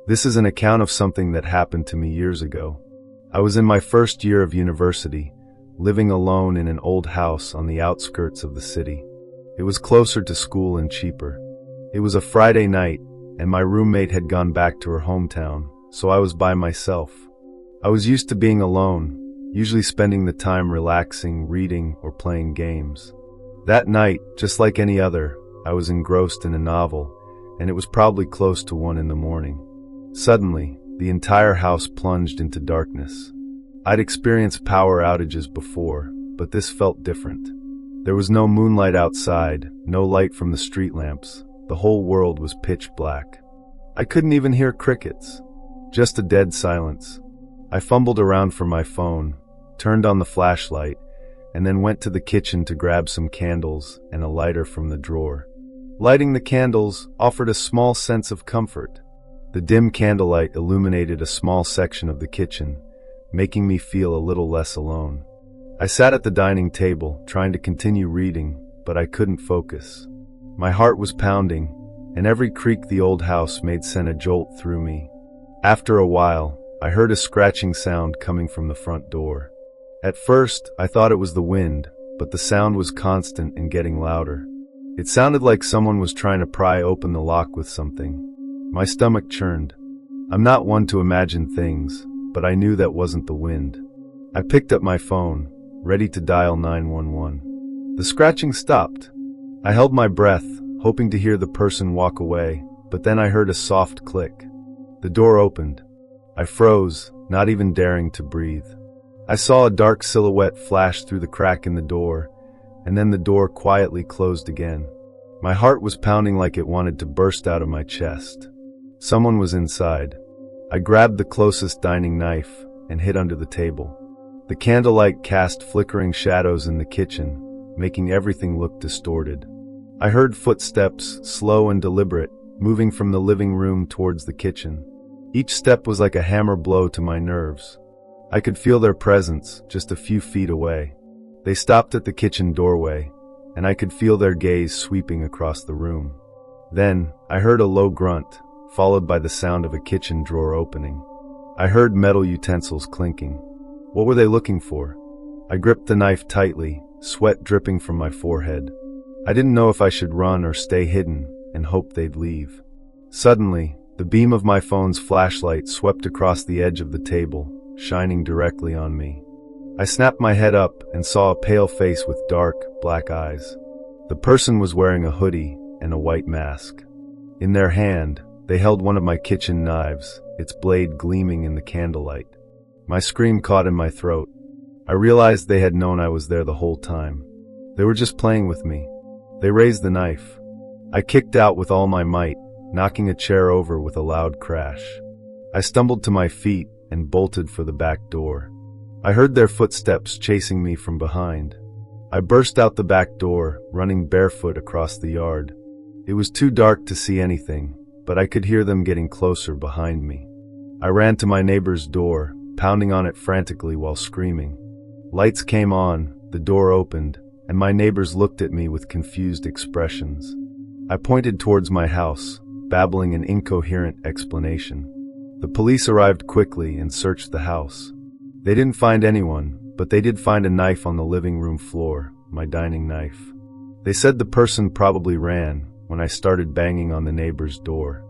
This is an account of something that happened to me years ago. I was in my first year of university, living alone in an old house on the outskirts of the city. It was closer to school and cheaper. It was a Friday night, and my roommate had gone back to her hometown, so I was by myself. I was used to being alone, usually spending the time relaxing, reading, or playing games. That night, just like any other, I was engrossed in a novel, and it was probably close to 1 a.m. Suddenly, the entire house plunged into darkness. I'd experienced power outages before, but this felt different. There was no moonlight outside, no light from the street lamps. The whole world was pitch black. I couldn't even hear crickets. Just a dead silence. I fumbled around for my phone, turned on the flashlight, and then went to the kitchen to grab some candles and a lighter from the drawer. Lighting the candles offered a small sense of comfort. The dim candlelight illuminated a small section of the kitchen, making me feel a little less alone. I sat at the dining table, trying to continue reading, but I couldn't focus. My heart was pounding, and every creak the old house made sent a jolt through me. After a while, I heard a scratching sound coming from the front door. At first, I thought it was the wind, but the sound was constant and getting louder. It sounded like someone was trying to pry open the lock with something. My stomach churned. I'm not one to imagine things, but I knew that wasn't the wind. I picked up my phone, ready to dial 911. The scratching stopped. I held my breath, hoping to hear the person walk away, but then I heard a soft click. The door opened. I froze, not even daring to breathe. I saw a dark silhouette flash through the crack in the door, and then the door quietly closed again. My heart was pounding like it wanted to burst out of my chest. Someone was inside. I grabbed the closest dining knife and hid under the table. The candlelight cast flickering shadows in the kitchen, making everything look distorted. I heard footsteps, slow and deliberate, moving from the living room towards the kitchen. Each step was like a hammer blow to my nerves. I could feel their presence just a few feet away. They stopped at the kitchen doorway, and I could feel their gaze sweeping across the room. Then, I heard a low grunt, followed by the sound of a kitchen drawer opening. I heard metal utensils clinking. What were they looking for? I gripped the knife tightly, sweat dripping from my forehead. I didn't know if I should run or stay hidden and hope they'd leave. Suddenly, the beam of my phone's flashlight swept across the edge of the table, shining directly on me. I snapped my head up and saw a pale face with dark, black eyes. The person was wearing a hoodie and a white mask. In their hand, they held one of my kitchen knives, its blade gleaming in the candlelight. My scream caught in my throat. I realized they had known I was there the whole time. They were just playing with me. They raised the knife. I kicked out with all my might, knocking a chair over with a loud crash. I stumbled to my feet and bolted for the back door. I heard their footsteps chasing me from behind. I burst out the back door, running barefoot across the yard. It was too dark to see anything, but I could hear them getting closer behind me. I ran to my neighbor's door, pounding on it frantically while screaming. Lights came on, the door opened, and my neighbors looked at me with confused expressions. I pointed towards my house, babbling an incoherent explanation. The police arrived quickly and searched the house. They didn't find anyone, but they did find a knife on the living room floor, my dining knife. They said the person probably ran when I started banging on the neighbor's door.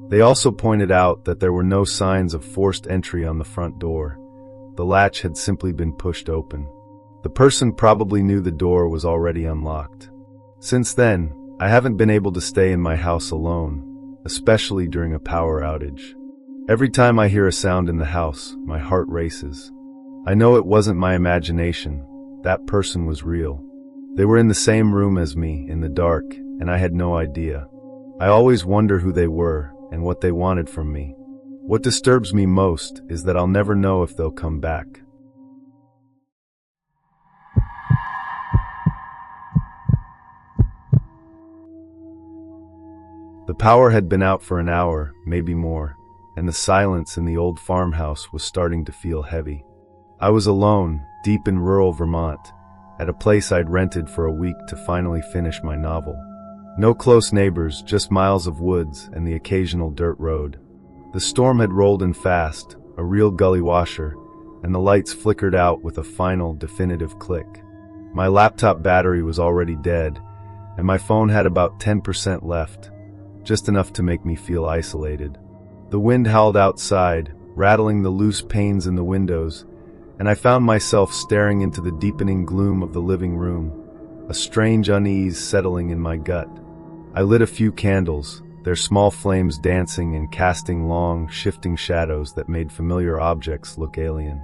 They also pointed out that there were no signs of forced entry on the front door. The latch had simply been pushed open. The person probably knew the door was already unlocked. Since then, I haven't been able to stay in my house alone, especially during a power outage. Every time I hear a sound in the house, my heart races. I know it wasn't my imagination. That person was real. They were in the same room as me, in the dark, and I had no idea. I always wonder who they were and what they wanted from me. What disturbs me most is that I'll never know if they'll come back. The power had been out for an hour, maybe more, and the silence in the old farmhouse was starting to feel heavy. I was alone, deep in rural Vermont, at a place I'd rented for a week to finally finish my novel. No close neighbors, just miles of woods and the occasional dirt road. The storm had rolled in fast, a real gully washer, and the lights flickered out with a final, definitive click. My laptop battery was already dead, and my phone had about 10% left, just enough to make me feel isolated. The wind howled outside, rattling the loose panes in the windows, and I found myself staring into the deepening gloom of the living room, a strange unease settling in my gut. I lit a few candles, their small flames dancing and casting long, shifting shadows that made familiar objects look alien.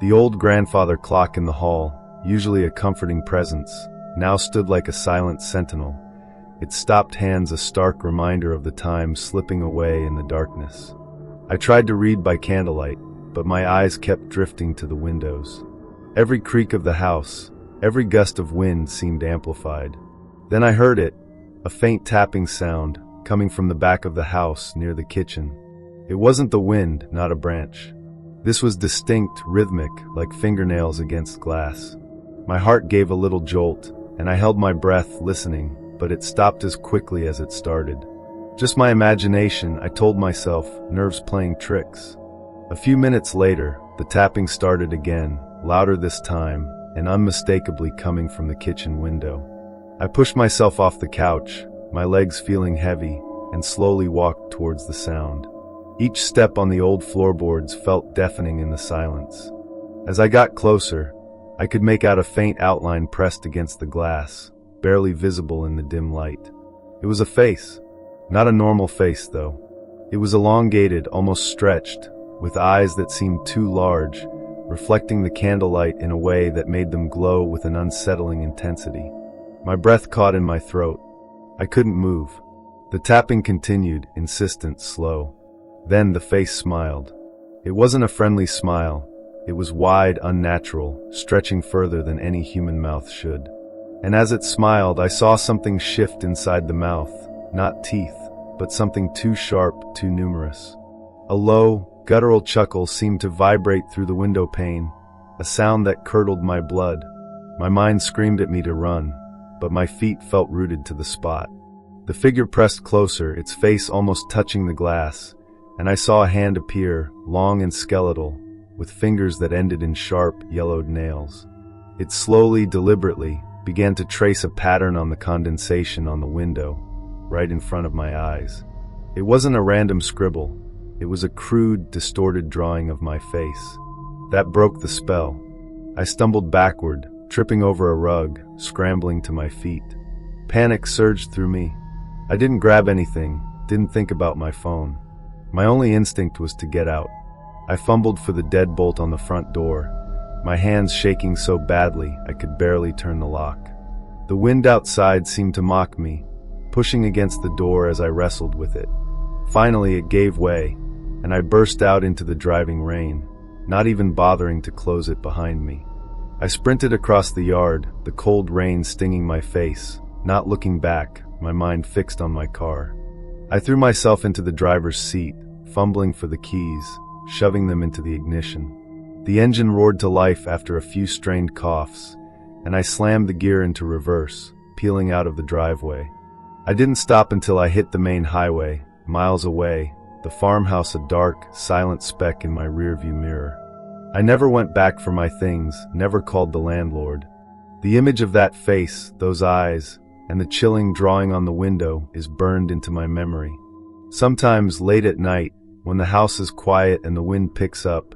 The old grandfather clock in the hall, usually a comforting presence, now stood like a silent sentinel, its stopped hands a stark reminder of the time slipping away in the darkness. I tried to read by candlelight, but my eyes kept drifting to the windows. Every creak of the house, every gust of wind seemed amplified. Then I heard it, a faint tapping sound, coming from the back of the house near the kitchen. It wasn't the wind, not a branch. This was distinct, rhythmic, like fingernails against glass. My heart gave a little jolt, and I held my breath listening, but it stopped as quickly as it started. Just my imagination, I told myself, nerves playing tricks. A few minutes later, the tapping started again, louder this time, and unmistakably coming from the kitchen window. I pushed myself off the couch, my legs feeling heavy, and slowly walked towards the sound. Each step on the old floorboards felt deafening in the silence. As I got closer, I could make out a faint outline pressed against the glass, barely visible in the dim light. It was a face. Not a normal face, though. It was elongated, almost stretched, with eyes that seemed too large, reflecting the candlelight in a way that made them glow with an unsettling intensity. My breath caught in my throat. I couldn't move. The tapping continued, insistent, slow. Then the face smiled. It wasn't a friendly smile. It was wide, unnatural, stretching further than any human mouth should. And as it smiled, I saw something shift inside the mouth, not teeth, but something too sharp, too numerous. A low, guttural chuckle seemed to vibrate through the window pane, a sound that curdled my blood. My mind screamed at me to run, but my feet felt rooted to the spot. The figure pressed closer, its face almost touching the glass, and I saw a hand appear, long and skeletal, with fingers that ended in sharp, yellowed nails. It slowly, deliberately, began to trace a pattern on the condensation on the window, right in front of my eyes. It wasn't a random scribble. It was a crude, distorted drawing of my face. That broke the spell. I stumbled backward, tripping over a rug, scrambling to my feet. Panic surged through me. I didn't grab anything, didn't think about my phone. My only instinct was to get out. I fumbled for the deadbolt on the front door, my hands shaking so badly I could barely turn the lock. The wind outside seemed to mock me, pushing against the door as I wrestled with it. Finally, it gave way, and I burst out into the driving rain, not even bothering to close it behind me. I sprinted across the yard, the cold rain stinging my face, not looking back, my mind fixed on my car. I threw myself into the driver's seat, fumbling for the keys, shoving them into the ignition. The engine roared to life after a few strained coughs, and I slammed the gear into reverse, peeling out of the driveway. I didn't stop until I hit the main highway, miles away, the farmhouse a dark, silent speck in my rearview mirror. I never went back for my things, never called the landlord. The image of that face, those eyes, and the chilling drawing on the window is burned into my memory. Sometimes late at night, when the house is quiet and the wind picks up,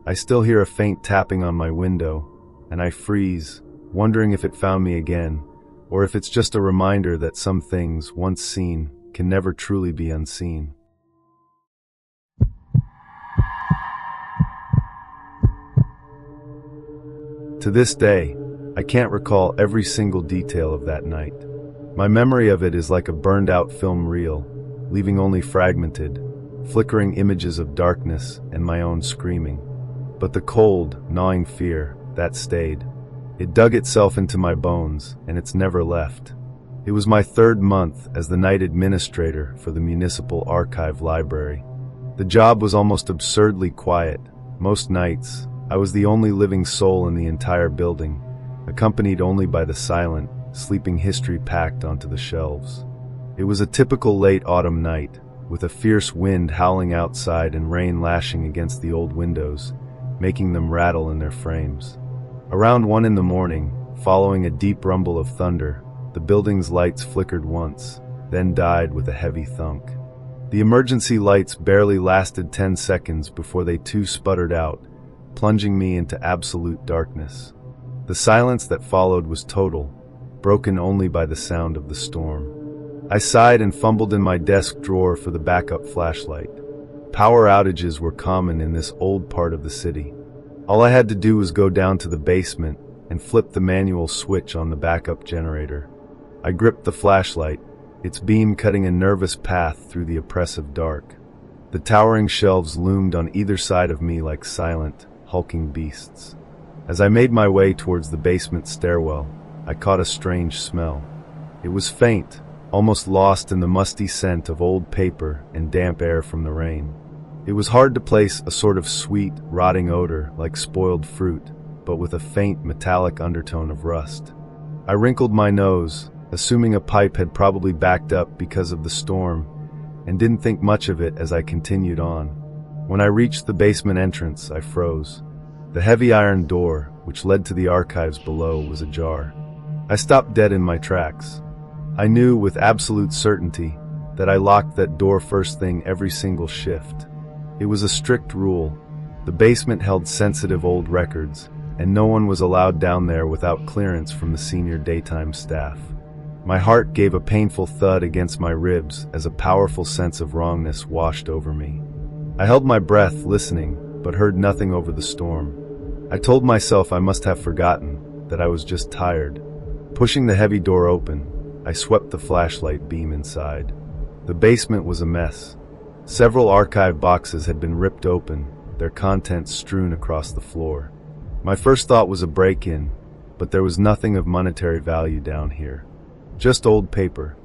I still hear a faint tapping on my window, and I freeze, wondering if it found me again, or if it's just a reminder that some things, once seen, can never truly be unseen. To this day, I can't recall every single detail of that night. My memory of it is like a burned-out film reel, leaving only fragmented, flickering images of darkness and my own screaming. But the cold, gnawing fear, that stayed. It dug itself into my bones, and it's never left. It was my 3rd month as the night administrator for the Municipal Archive Library. The job was almost absurdly quiet. Most nights, I was the only living soul in the entire building, accompanied only by the silent, sleeping history packed onto the shelves. It was a typical late autumn night, with a fierce wind howling outside and rain lashing against the old windows, making them rattle in their frames. Around 1 in the morning, following a deep rumble of thunder, the building's lights flickered once, then died with a heavy thunk. The emergency lights barely lasted 10 seconds before they too sputtered out, plunging me into absolute darkness. The silence that followed was total, broken only by the sound of the storm. I sighed and fumbled in my desk drawer for the backup flashlight. Power outages were common in this old part of the city. All I had to do was go down to the basement and flip the manual switch on the backup generator. I gripped the flashlight, its beam cutting a nervous path through the oppressive dark. The towering shelves loomed on either side of me like silent, hulking beasts. As I made my way towards the basement stairwell, I caught a strange smell. It was faint, almost lost in the musty scent of old paper and damp air from the rain. It was hard to place a sort of sweet, rotting odor like spoiled fruit, but with a faint metallic undertone of rust. I wrinkled my nose, assuming a pipe had probably backed up because of the storm, and didn't think much of it as I continued on. When I reached the basement entrance, I froze. The heavy iron door, which led to the archives below, was ajar. I stopped dead in my tracks. I knew with absolute certainty that I locked that door first thing every single shift. It was a strict rule. The basement held sensitive old records, and no one was allowed down there without clearance from the senior daytime staff. My heart gave a painful thud against my ribs as a powerful sense of wrongness washed over me. I held my breath, listening, but heard nothing over the storm. I told myself I must have forgotten, that I was just tired. Pushing the heavy door open, I swept the flashlight beam inside. The basement was a mess. Several archive boxes had been ripped open, their contents strewn across the floor. My first thought was a break-in, but there was nothing of monetary value down here. Just old paper.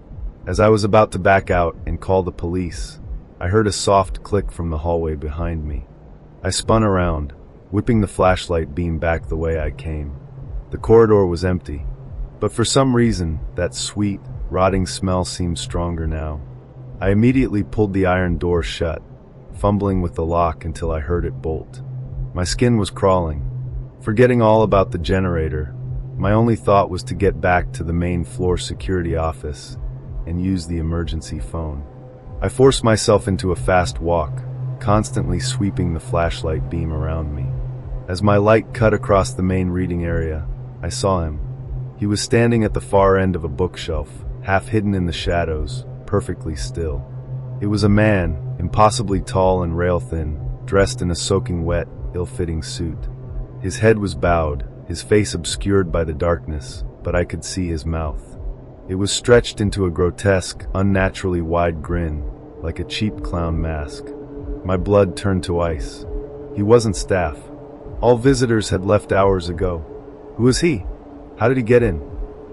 As I was about to back out and call the police, I heard a soft click from the hallway behind me. I spun around, whipping the flashlight beam back the way I came. The corridor was empty, but for some reason, that sweet, rotting smell seemed stronger now. I immediately pulled the iron door shut, fumbling with the lock until I heard it bolt. My skin was crawling. Forgetting all about the generator, my only thought was to get back to the main floor security office and use the emergency phone. I forced myself into a fast walk, constantly sweeping the flashlight beam around me. As my light cut across the main reading area, I saw him. He was standing at the far end of a bookshelf, half hidden in the shadows, perfectly still. It was a man, impossibly tall and rail-thin, dressed in a soaking wet, ill-fitting suit. His head was bowed, his face obscured by the darkness, but I could see his mouth. It was stretched into a grotesque, unnaturally wide grin, like a cheap clown mask. My blood turned to ice. He wasn't staff. All visitors had left hours ago. Who was he? How did he get in?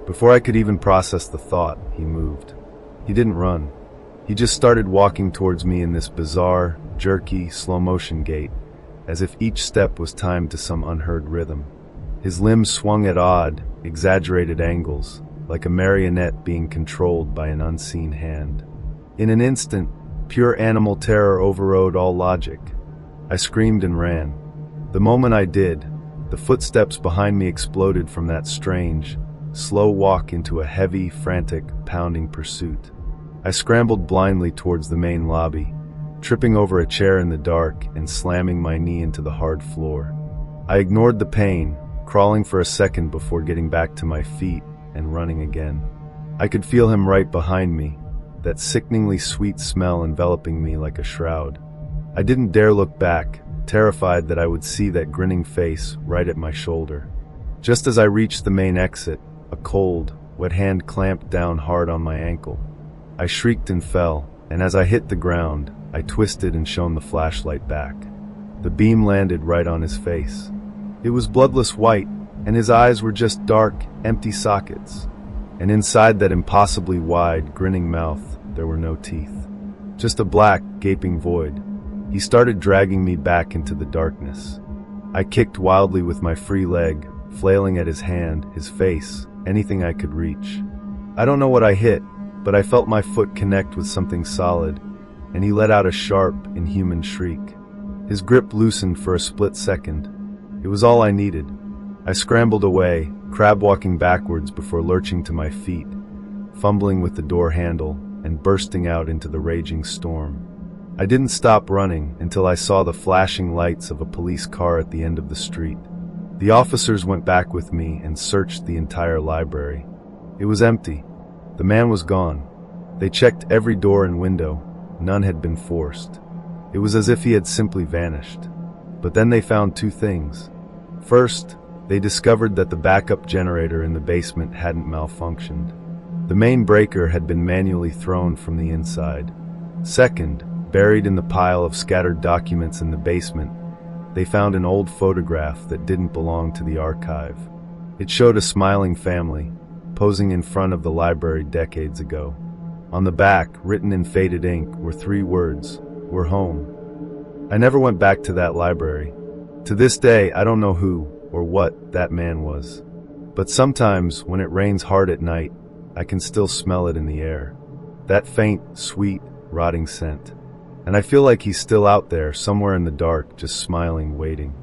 Before I could even process the thought, he moved. He didn't run. He just started walking towards me in this bizarre, jerky, slow-motion gait, as if each step was timed to some unheard rhythm. His limbs swung at odd, exaggerated angles, like a marionette being controlled by an unseen hand. In an instant, pure animal terror overrode all logic. I screamed and ran. The moment I did, the footsteps behind me exploded from that strange, slow walk into a heavy, frantic, pounding pursuit. I scrambled blindly towards the main lobby, tripping over a chair in the dark and slamming my knee into the hard floor. I ignored the pain, crawling for a second before getting back to my feet and running again. I could feel him right behind me, that sickeningly sweet smell enveloping me like a shroud. I didn't dare look back, terrified that I would see that grinning face right at my shoulder. Just as I reached the main exit, a cold, wet hand clamped down hard on my ankle. I shrieked and fell, and as I hit the ground, I twisted and shone the flashlight back. The beam landed right on his face. It was bloodless white, and his eyes were just dark, empty sockets. And inside that impossibly wide, grinning mouth, there were no teeth. Just a black, gaping void. He started dragging me back into the darkness. I kicked wildly with my free leg, flailing at his hand, his face, anything I could reach. I don't know what I hit, but I felt my foot connect with something solid, and he let out a sharp, inhuman shriek. His grip loosened for a split second. It was all I needed. I scrambled away, crab-walking backwards before lurching to my feet, fumbling with the door handle and bursting out into the raging storm. I didn't stop running until I saw the flashing lights of a police car at the end of the street. The officers went back with me and searched the entire library. It was empty. The man was gone. They checked every door and window. None had been forced. It was as if he had simply vanished. But then they found two things. First, they discovered that the backup generator in the basement hadn't malfunctioned. The main breaker had been manually thrown from the inside. Second, buried in the pile of scattered documents in the basement, they found an old photograph that didn't belong to the archive. It showed a smiling family, posing in front of the library decades ago. On the back, written in faded ink, were 3 words: "We're home." I never went back to that library. To this day, I don't know who or what that man was. But sometimes, when it rains hard at night, I can still smell it in the air. That faint, sweet, rotting scent. And I feel like he's still out there, somewhere in the dark, just smiling, waiting.